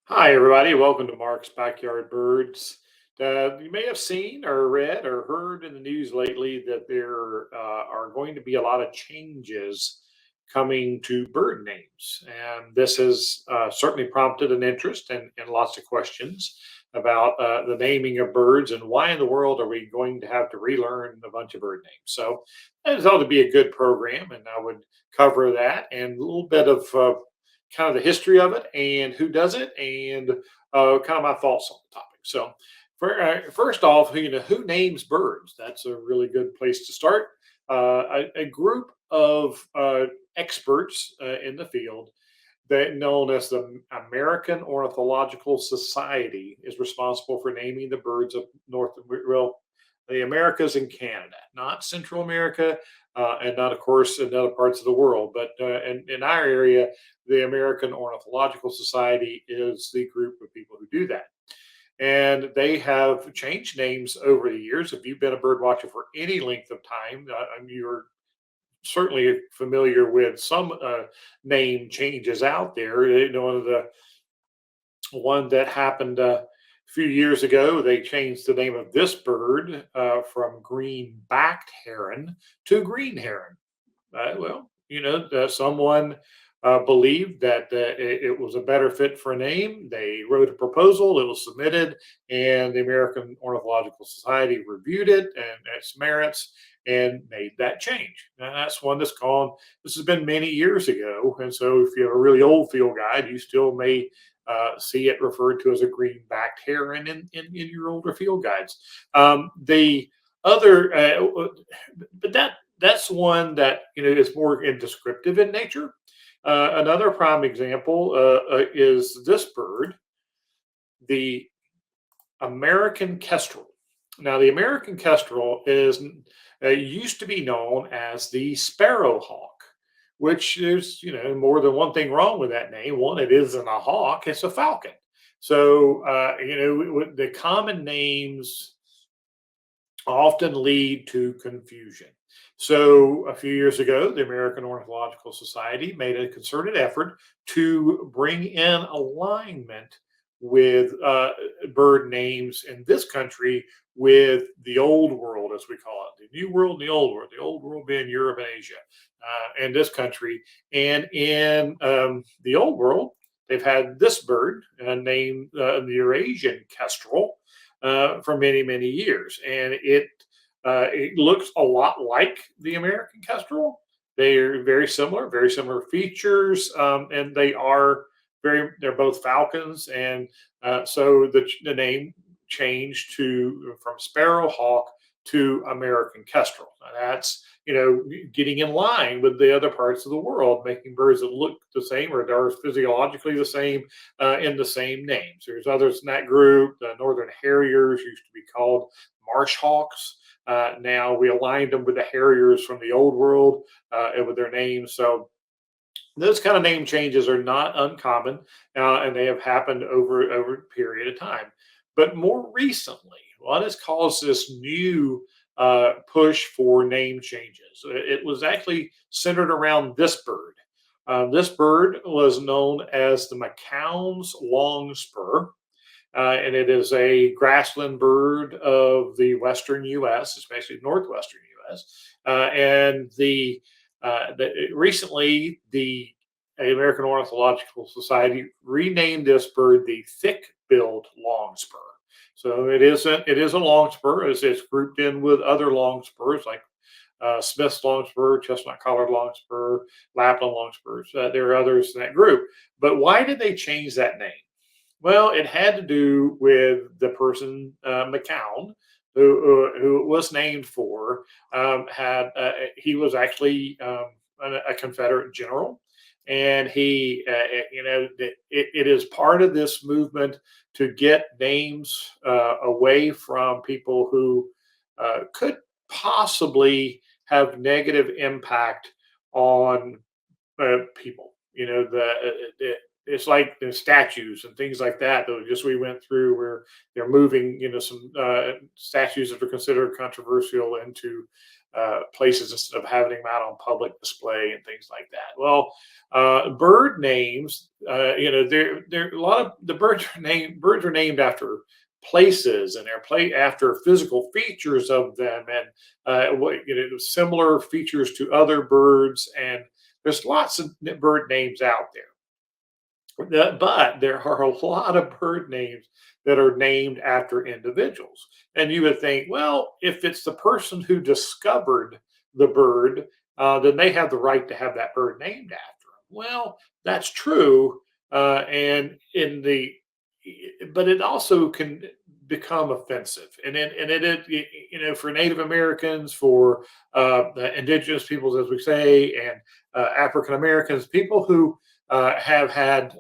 Hi, everybody. Welcome to Mark's Backyard Birds. You may have seen or read or heard in the news lately that there are going to be a lot of changes coming to bird names. And this has certainly prompted an interest and lots of questions about the naming of birds and why in the world are we going to have to relearn a bunch of bird names. So I thought it'd be a good program, and I would cover that and a little bit of kind of the history of it and who does it and kind of my thoughts on the topic. So, first off, who names birds? That's a really good place to start. A group of experts in the field that known as the American Ornithological Society is responsible for naming the birds of the Americas and Canada, not Central America, and not, of course, in other parts of the world. But in our area, the American Ornithological Society is the group of people who do that. And they have changed names over the years. If you've been a bird watcher for any length of time, you're certainly familiar with some name changes out there. One of the one that happened a few years ago, they changed the name of this bird from green-backed heron to green heron. Someone believed that it was a better fit for a name. They wrote a proposal, it was submitted, and the American Ornithological Society reviewed it and its merits and made that change. And that's one that's called, this has been many years ago. And so if you have a really old field guide, you still may see it referred to as a green-backed heron in your older field guides. The other, but that's one that is more descriptive in nature. Another prime example is this bird, the American Kestrel. Now, the American Kestrel is used to be known as the sparrowhawk, which is more than one thing wrong with that name. One, it isn't a hawk; it's a falcon. So the common names often lead to confusion. So, a few years ago, the American Ornithological Society made a concerted effort to bring in alignment with bird names in this country with the old world, as we call it, the new world and the old world being Europe and Asia, and this country. And in the old world, they've had this bird named the Eurasian kestrel for many, many years. And it looks a lot like the American kestrel. They're very similar features, and they're both falcons. And so the name changed to from sparrowhawk to American kestrel. And that's getting in line with the other parts of the world, making birds that look the same or are physiologically the same in the same names. There's others in that group. The northern harriers used to be called marsh hawks. Now we aligned them with the harriers from the old world and with their names. So those kind of name changes are not uncommon, and they have happened over a period of time. But more recently, what has caused this new push for name changes? It was actually centered around this bird. This bird was known as the McCown's longspur, and it is a grassland bird of the western U.S., especially northwestern U.S. Recently, the American Ornithological Society renamed this bird the thick-billed longspur. So it is a longspur. It's grouped in with other longspurs like Smith's longspur, chestnut collared longspur, Lapland longspurs. There are others in that group. But why did they change that name? Well, it had to do with the person McCown, who it was named for. Had He was actually a Confederate general, and it is part of this movement to get names away from people who could possibly have negative impact on people. It's like the statues and things like that. Though just we went through where they're moving, some statues that are considered controversial into places instead of having them out on public display and things like that. Well, bird names, there a lot of the birds are named after places, and they're after physical features of them, and similar features to other birds. And there's lots of bird names out there. But there are a lot of bird names that are named after individuals. And you would think, well, if it's the person who discovered the bird, then they have the right to have that bird named after them. Well, that's true. And in the but it also can become offensive, for Native Americans, for the indigenous peoples, as we say, and African Americans, people who have had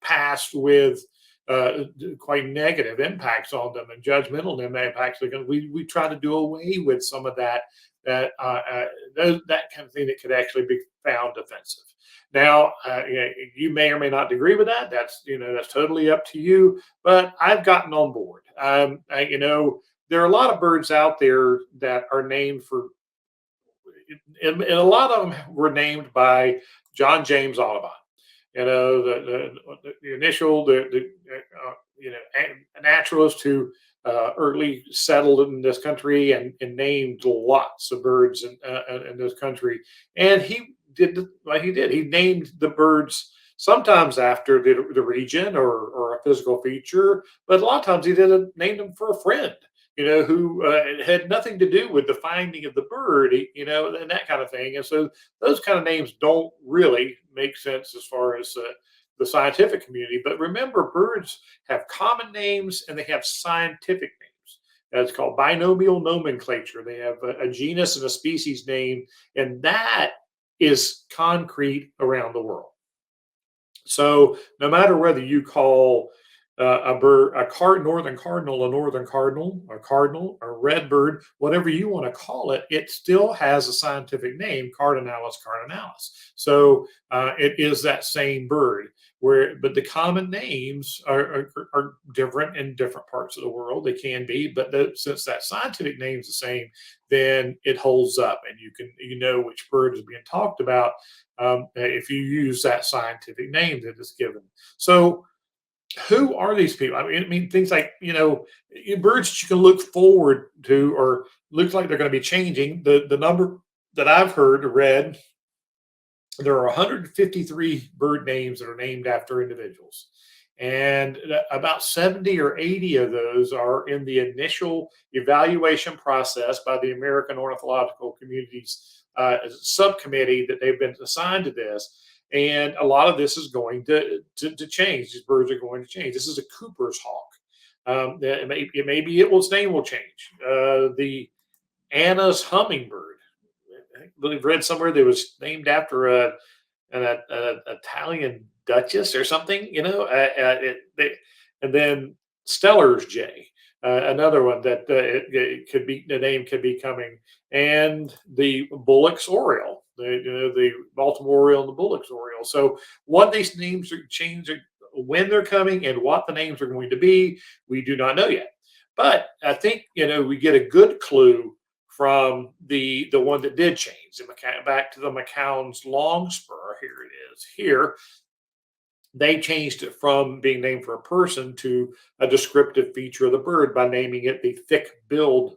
past with quite negative impacts on them and judgmental impacts, because we try to do away with some of that kind of thing that could actually be found offensive. Now, you may or may not agree with that. That's totally up to you. But I've gotten on board. There are a lot of birds out there that are named for, and a lot of them were named by John James Audubon. The initial a naturalist who early settled in this country, and named lots of birds in this country. And he did like he did. He named the birds sometimes after the region, or a physical feature, but a lot of times he did named them for a friend, who had nothing to do with the finding of the bird, and that kind of thing. And so those kind of names don't really make sense as far as the scientific community. But remember, birds have common names and they have scientific names. That's called binomial nomenclature. They have a genus and a species name, and that is concrete around the world. So no matter whether you call a bird northern cardinal, a red bird, whatever you want to call it, it still has a scientific name, Cardinalis cardinalis. So it is that same bird. But the common names are different in different parts of the world. They can be, but since that scientific name is the same, then it holds up, and you know which bird is being talked about if you use that scientific name that is given. So who are these people? I mean, things like, birds that you can look forward to, or looks like they're going to be changing. The number that I've heard or read, there are 153 bird names that are named after individuals. And about 70 or 80 of those are in the initial evaluation process by the American Ornithological Community's subcommittee that they've been assigned to this. And a lot of this is going to change. These birds are going to change. This is a Cooper's hawk. Its name will change. The Anna's hummingbird, I believe read somewhere that was named after an Italian duchess or something. And then Steller's jay, another one that the name could be coming, and the Bullock's oriole, the Baltimore oriole and the Bullock's oriole. So what these names are changing, when they're coming, and what the names are going to be, we do not know yet. But I think we get a good clue from the one that did change. Back to the McCown's longspur. Here it is. Here they changed it from being named for a person to a descriptive feature of the bird by naming it the thick-billed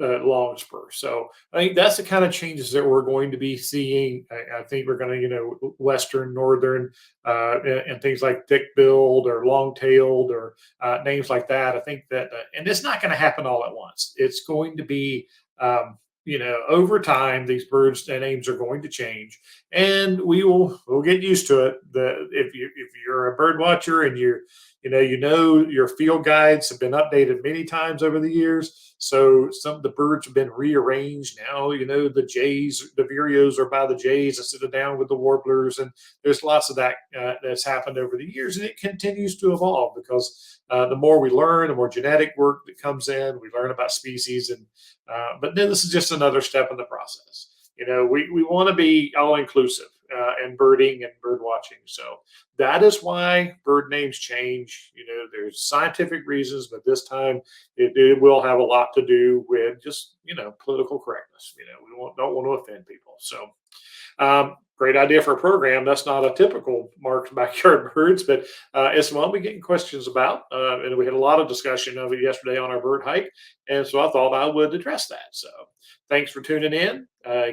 longspur. So I think that's the kind of changes that we're going to be seeing. I think we're going to, western, northern, and things like thick-billed or long-tailed, or names like that. I think that, and it's not going to happen all at once. It's going to be over time, these birds' names are going to change, and we'll get used to it. If you're a bird watcher, and your field guides have been updated many times over the years, so some of the birds have been rearranged. Now the jays, the vireos are by the jays instead of down with the warblers, and there's lots of that that's happened over the years, and it continues to evolve because the more we learn, the more genetic work that comes in. We learn about species, but then this is just another step in the process. We want to be all inclusive. and birding and bird watching. So that is why bird names change. There's scientific reasons, but this time it will have a lot to do with just political correctness. Don't want to offend people. So great idea for a program. That's not a typical Mark's Backyard Birds, but it's one we getting questions about. And we had a lot of discussion of it yesterday on our bird hike. And so I thought I would address that. So thanks for tuning in.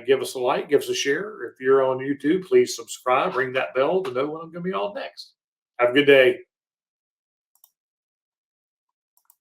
Give us a like, give us a share. If you're on YouTube, please subscribe, ring that bell to know when I'm going to be on next. Have a good day.